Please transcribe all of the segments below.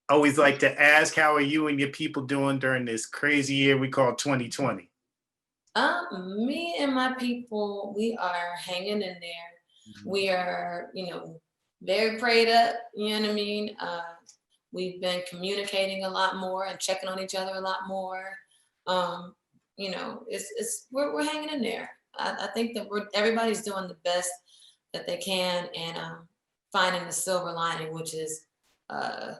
always like to ask, how are you and your people doing during this crazy year we call 2020? Me and my people, we are hanging in there. Mhm. We are, very prayed up. You know what I mean? We've been communicating a lot more and checking on each other a lot more. Um, we're hanging in there. I think that everybody's doing the best that they can and finding the silver lining, which is uh,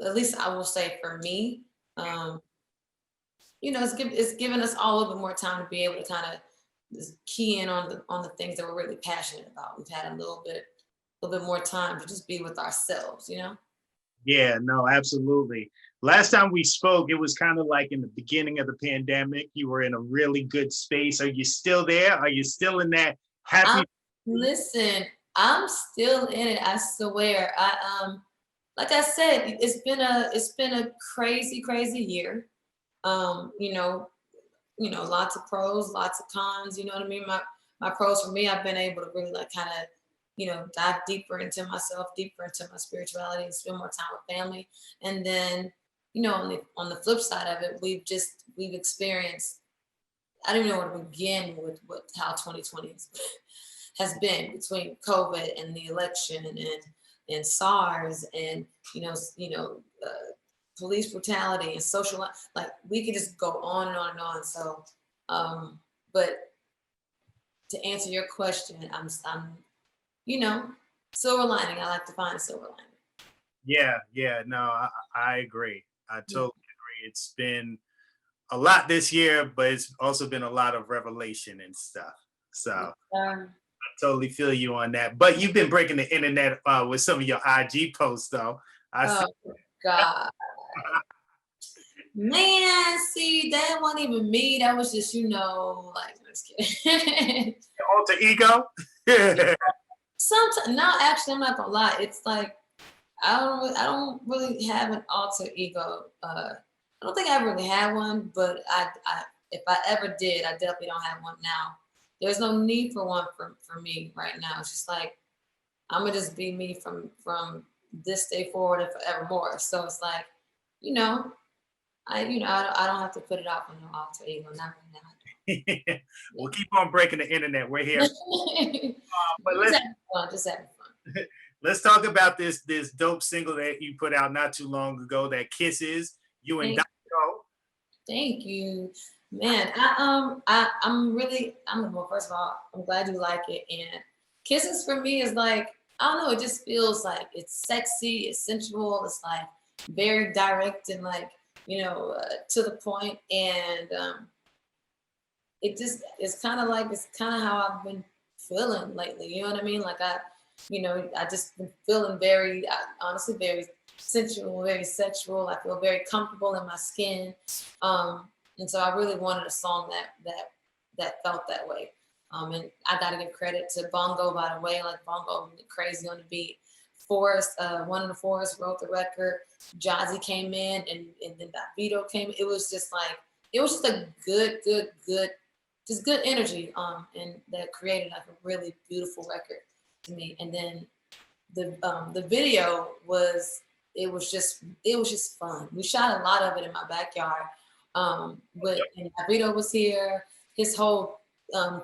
at least I will say for me. Um, it's given us all a little bit more time to be able to kind of key in on the things that we're really passionate about. We've had a little bit more time to just be with ourselves, you know? Yeah, no, absolutely. Last time we spoke, it was kind of like in the beginning of the pandemic. You were in a really good space. Are you still there? Are you still in that I'm happy? listen, I'm still in it, I swear. Like I said, it's been a crazy, crazy year. Um, you know, lots of pros, lots of cons, you know what I mean? My pros for me, I've been able to really like kind of, dive deeper into myself, deeper into my spirituality and spend more time with family. And then, on the flip side of it, we've experienced, I don't even know where to begin with what how 2020 has been between COVID and the election and SARS and police brutality and social, like we could just go on and on and on. So, but to answer your question, I'm you know silver lining. I like to find a silver lining. Yeah, yeah, no, I agree. I Yeah. totally agree. It's been a lot this year, but it's also been a lot of revelation and stuff. So I Um, totally feel you on that. But you've been breaking the internet with some of your IG posts, though. I see. oh God, man, see that wasn't even me. That was just like I'm just kidding. Alter ego. Yeah, Sometimes, no, actually, I'm not gonna lie. It's like I don't really have an alter ego. I don't think I really had one, but if I ever did, I definitely don't have one now. There's no need for one for me right now. It's just like I'm gonna just be me from this day forward and forevermore. So it's like, you know, I don't have to put it out for no alter ego. Not right now. we'll keep on breaking the internet. We're here. But Just having fun. Just having fun. let's talk about this dope single that you put out not too long ago. That Kisses you and Thank Dino. Thank you, man. Well, first of all, I'm glad you like it. And kisses for me is like, I don't know, it just feels like it's sexy, it's sensual, it's like very direct and like, to the point. And it's kind of like, it's kind of how I've been feeling lately. You know what I mean? Like I just been feeling very, honestly, very sensual, very sexual. I feel very comfortable in my skin, and so I really wanted a song that felt that way. And I got to give credit to Bongo, by the way. Like Bongo went crazy on the beat. Forrest, one of the Forrest wrote the record. Jazzy came in, and then Davido came. It was just a good, just good energy. And that created like a really beautiful record to me. And then the video it was just fun. We shot a lot of it in my backyard. But and Davido was here, his whole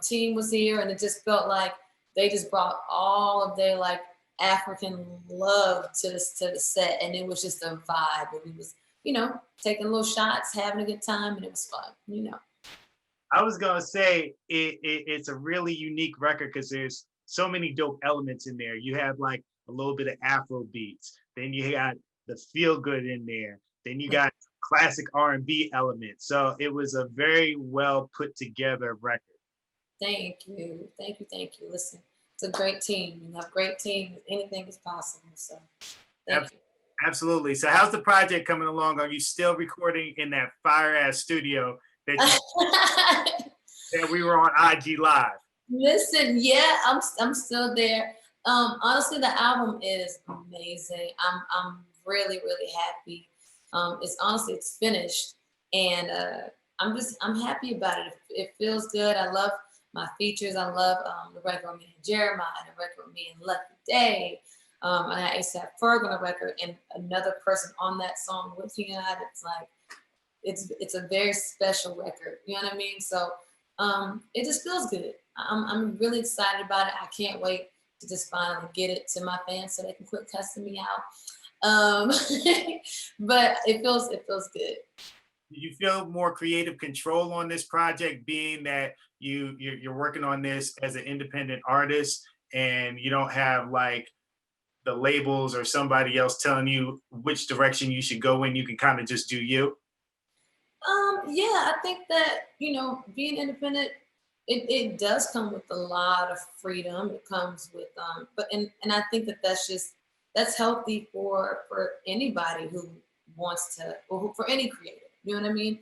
team was here, and it just felt like they just brought all of their like African love to the set, and it was just a vibe. And we was taking little shots, having a good time, and it was fun. I was gonna say it's a really unique record because there's so many dope elements in there. You have like a little bit of Afro beats, then you got the feel good in there, then you got classic R&B elements. So it was a very well put together record. Thank you. Listen, it's a great team. You have a great team. Anything is possible. So thank Ab- Absolutely. So how's the project coming along? Are you still recording in that fire ass studio that you you. that we were on IG Live? Listen, yeah, I'm still there. Honestly, the album is amazing. I'm really really happy. It's finished, and I'm happy about it. It feels good. I love my features. I love the record with me and Jeremiah, the record with me and Lucky Day. I had ASAP Ferg on the record and another person on that song with T.I. It's like, it's a very special record. You know what I mean? So it just feels good. I'm really excited about it. I can't wait to just finally get it to my fans so they can quit cussing me out. But it feels good. Do you feel more creative control on this project, being that you're working on this as an independent artist and you don't have like the labels or somebody else telling you which direction you should go in? You can kind of just do you. Yeah, I think that, being independent, it does come with a lot of freedom. It comes with and I think that that's healthy for anybody who wants to, or for any creator. You know what I mean?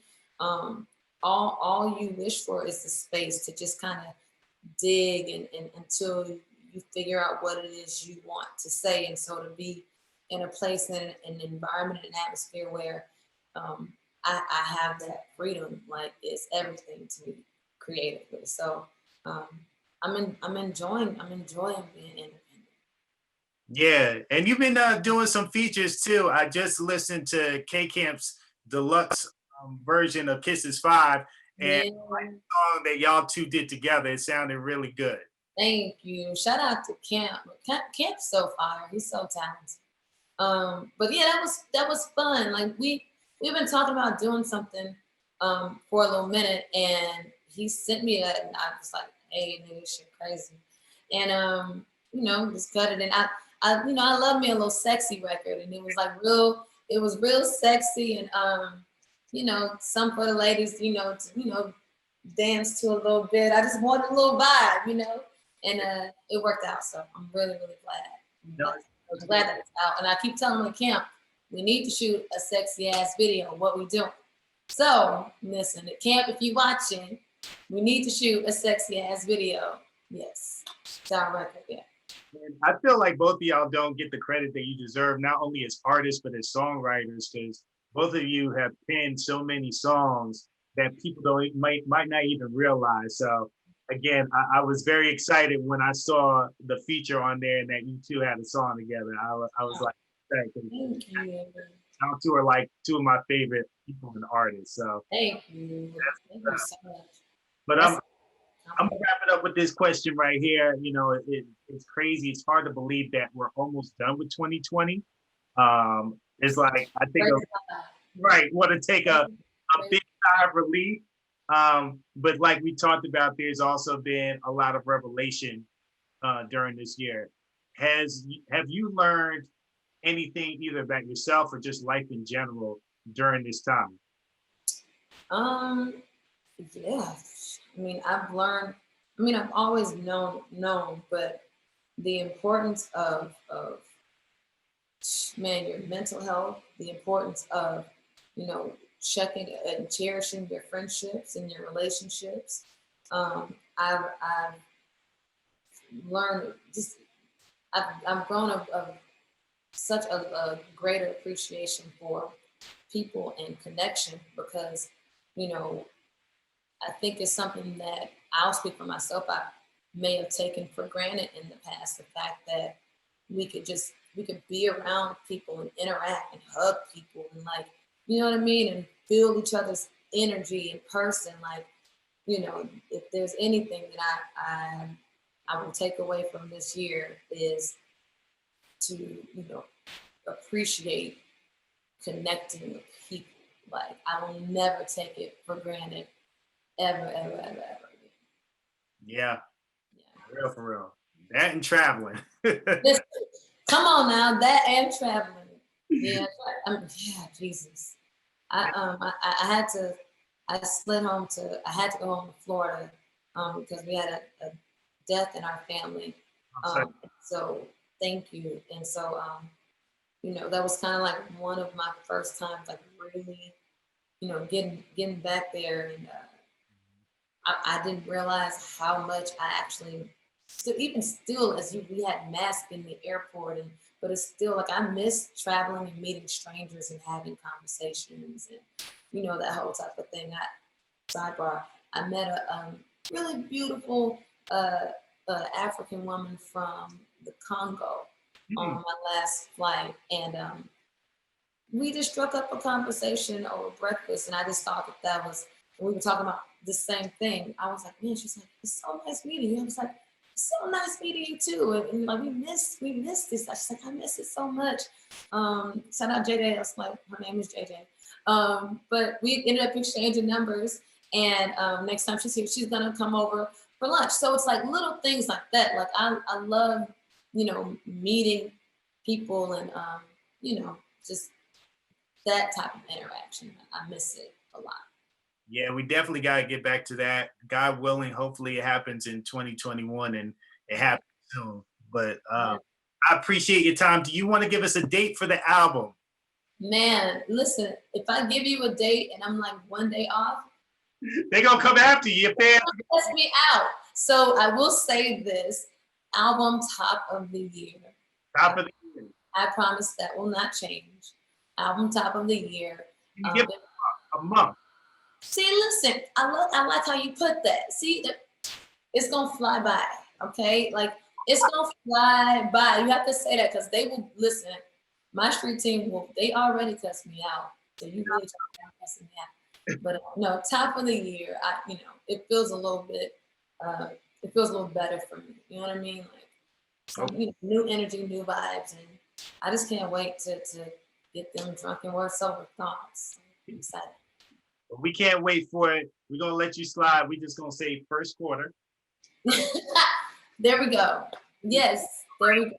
All you wish for is the space to just kind of dig and until you figure out what it is you want to say. And so to be in a place and an environment and an atmosphere where I have that freedom, like, it's everything to me creatively. So I'm enjoying being independent. Yeah, and you've been doing some features too. I just listened to K Camp's deluxe version of Kisses 5, and Yeah, the song that y'all two did together, it sounded really good. thank you. Shout out to Camp. Camp's so fire. He's so talented. But yeah, that was fun. Like we've been talking about doing something for a little minute, and he sent me that, and I was like, "Hey, nigga, this shit crazy," and just cut it. And I love me a little sexy record, and it was like real. It was real sexy, and some for the ladies, to dance to a little bit. I just wanted a little vibe. And it worked out. So I'm really, really glad. No, I'm glad that it's out. And I keep telling the camp, we need to shoot a sexy ass video. What we doing? So listen, the camp, if you watching, we need to shoot a sexy ass video. Yes, it's our record. Yeah. and I feel like both of y'all don't get the credit that you deserve, not only as artists but as songwriters, because both of you have penned so many songs that people don't might not even realize. So again, I was very excited when I saw the feature on there and that you two had a song together. I was like, thank you. Thank you. Y'all two are like two of my favorite people and artists. So, Thank you. Thank you so much. but That's I'm gonna wrap it up with this question right here. It's crazy. It's hard to believe that we're almost done with 2020. It's like I think right, want to take a big sigh of relief. But like we talked about, there's also been a lot of revelation during this year. Have you learned anything either about yourself or just life in general during this time? um yeah. I mean, I've always known, but the importance of man, your mental health, the importance of, checking and cherishing your friendships and your relationships. I've learned just I've grown of such a greater appreciation for people and connection because, you know, I think it's something that I'll speak for myself. I may have taken for granted in the past, the fact that we could be around people and interact and hug people and, like, you know what I mean, and feel each other's energy in person. Like, if there's anything that I will take away from this year is to, appreciate connecting with people. Like, I will never take it for granted, ever, ever, ever, ever again. Yeah, Yeah. for real. That and traveling. Listen, come on now, that and traveling. Yeah, yeah, Jesus. I had to. I had to go home to Florida because we had a death in our family. So thank you. And so that was kind of like one of my first times, like, really, getting back there, and I didn't realize how much I actually, even still, we had masks in the airport, but it's still like I miss traveling and meeting strangers and having conversations and, that whole type of thing. Sidebar, I met a really beautiful African woman from the Congo, on Mm. my last flight, and we just struck up a conversation over breakfast, and I just thought that that was, we were talking about the same thing. I was like, man, she's like, it's so nice meeting you. I was like, it's so nice meeting you too. And like we missed this. She's like, I miss it so much. Shout out JJ. I was like, her name is JJ. But we ended up exchanging numbers, and next time she's here, she's gonna come over for lunch. So it's like little things like that. Like I love, you know, meeting people, and you know, just that type of interaction. I miss it a lot. Yeah, we definitely got to get back to that. God willing, hopefully it happens in 2021 and it Yeah. happens soon. But Yeah. I appreciate your time. Do you want to give us a date for the album? Man, listen, if I give you a date and I'm like one day off, They're going to come after you. Your fans. test me out. So I will say this album top of the year. Top of the year. I promise that will not change. Album top of the year. You give a month. See, listen, I like how you put that. See, it's gonna fly by, okay? Like it's gonna fly by. You have to say that because they will listen. My street team will. They already cussed me out, so you really trying to cuss me out. But no, top of the year. You know, it feels a little bit. It feels a little better for me. You know what I mean? Like some new energy, new vibes, and I just can't wait to get them drunken words over thoughts. I'm excited. We can't wait for it. We're going to let you slide. We're just going to say first quarter. There we go. Yes, there we go.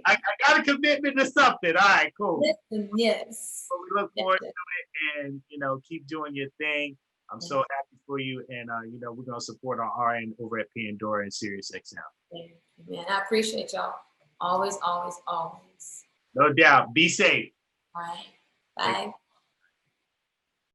I got a commitment to something. All right, cool. Listen, yes. So we look forward to it, and you know, keep doing your thing. I'm so happy for you, and you know, we're gonna support our end over at Pandora and Sirius XM. Man, I appreciate y'all. Always, always, always. No doubt. Be safe. All right. Bye.